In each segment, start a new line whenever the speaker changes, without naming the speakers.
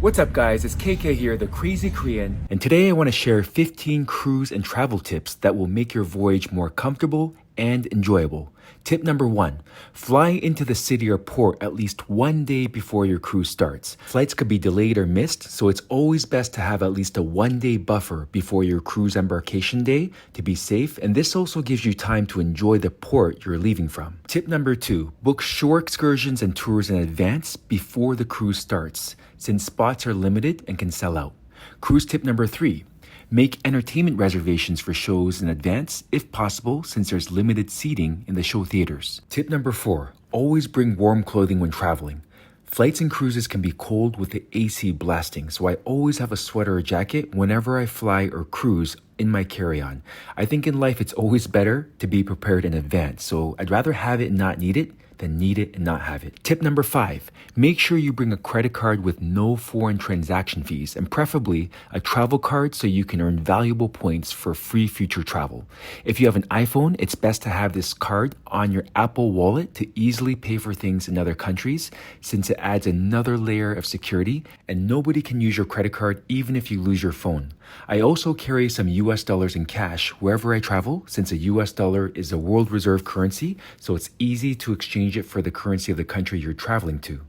What's up guys, it's KK here, the Krazy Koran, and today I want to share 15 cruise and travel tips that will make your voyage more comfortable and enjoyable. Tip number 1, fly into the city or port at least one day before your cruise starts. Flights could be delayed or missed, so it's always best to have at least a one-day buffer before your cruise embarkation day to be safe, and this also gives you time to enjoy the port you're leaving from. Tip number 2, book shore excursions and tours in advance before the cruise starts, since spots are limited and can sell out. Cruise tip number 3, make entertainment reservations for shows in advance if possible, since there's limited seating in the show theaters. Tip number 4, always bring warm clothing when traveling. Flights and cruises can be cold with the AC blasting, so I always have a sweater or jacket whenever I fly or cruise in my carry-on. I think in life it's always better to be prepared in advance, so I'd rather have it and not need it than need it and not have it. Tip number 5, make sure you bring a credit card with no foreign transaction fees, and preferably a travel card so you can earn valuable points for free future travel. If you have an iPhone, it's best to have this card on your Apple Wallet to easily pay for things in other countries, since it adds another layer of security and nobody can use your credit card even if you lose your phone. I also carry some US dollars in cash wherever I travel, since a US dollar is a world reserve currency, so it's easy to exchange it for the currency of the country you're traveling to.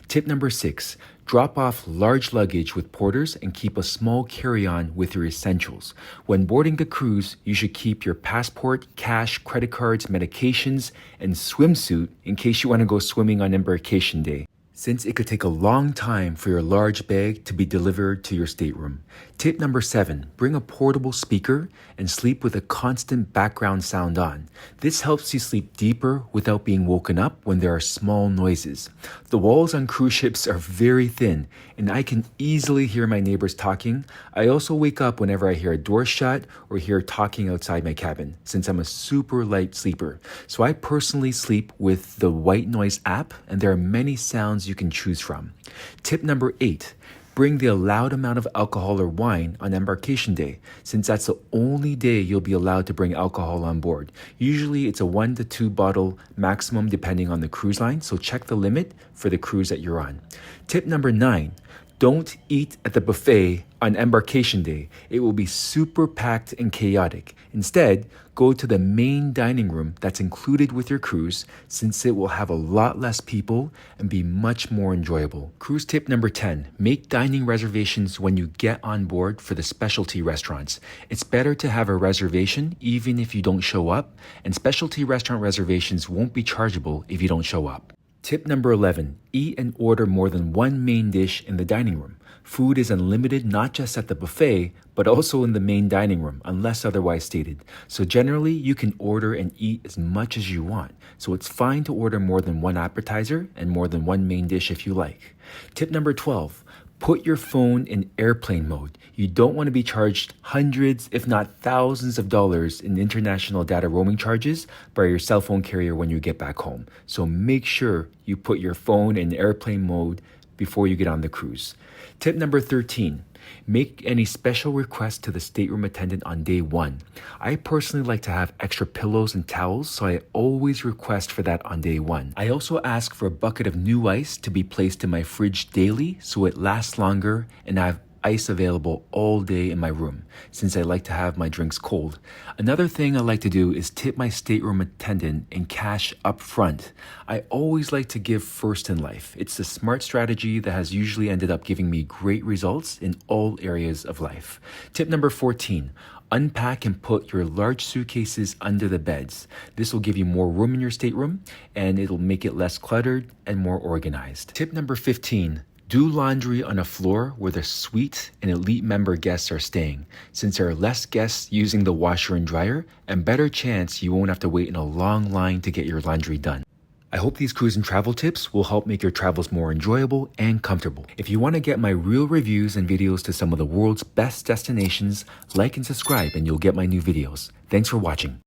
Tip number 6, drop off large luggage with porters and keep a small carry-on with your essentials. When boarding the cruise, you should keep your passport, cash, credit cards, medications, and swimsuit in case you want to go swimming on embarkation day, since it could take a long time for your large bag to be delivered to your stateroom. Tip number 7, bring a portable speaker and sleep with a constant background sound on. This helps you sleep deeper without being woken up when there are small noises. The walls on cruise ships are very thin, and I can easily hear my neighbors talking. I also wake up whenever I hear a door shut or hear talking outside my cabin, since I'm a super light sleeper. So I personally sleep with the white noise app, and there are many sounds you can choose from. Tip number 8, bring the allowed amount of alcohol or wine on embarkation day, since that's the only day you'll be allowed to bring alcohol on board. Usually it's a 1 to 2 bottle maximum depending on the cruise line, so check the limit for the cruise that you're on. Tip number 9, don't eat at the buffet on embarkation day. It will be super packed and chaotic. Instead, go to the main dining room that's included with your cruise, since it will have a lot less people and be much more enjoyable. Cruise tip number 10, make dining reservations when you get on board for the specialty restaurants. It's better to have a reservation even if you don't show up, and specialty restaurant reservations won't be chargeable if you don't show up. Tip number 11, eat and order more than one main dish in the dining room. Food is unlimited not just at the buffet, but also in the main dining room, unless otherwise stated. So generally, you can order and eat as much as you want. So it's fine to order more than one appetizer and more than one main dish if you like. Tip number 12, put your phone in airplane mode. You don't want to be charged hundreds, if not thousands of dollars in international data roaming charges by your cell phone carrier when you get back home. So make sure you put your phone in airplane mode before you get on the cruise. Tip number 13, make any special requests to the stateroom attendant on day 1. I personally like to have extra pillows and towels, so I always request for that on day 1. I also ask for a bucket of new ice to be placed in my fridge daily so it lasts longer, and I have ice available all day in my room, since I like to have my drinks cold. Another thing I like to do is tip my stateroom attendant in cash up front. I always like to give first in life. It's a smart strategy that has usually ended up giving me great results in all areas of life. Tip number 14, unpack and put your large suitcases under the beds. This will give you more room in your stateroom, and it'll make it less cluttered and more organized. Tip number 15, do laundry on a floor where the suite and elite member guests are staying, since there are less guests using the washer and dryer, and better chance you won't have to wait in a long line to get your laundry done. I hope these cruise and travel tips will help make your travels more enjoyable and comfortable. If you want to get my real reviews and videos to some of the world's best destinations, like and subscribe and you'll get my new videos. Thanks for watching.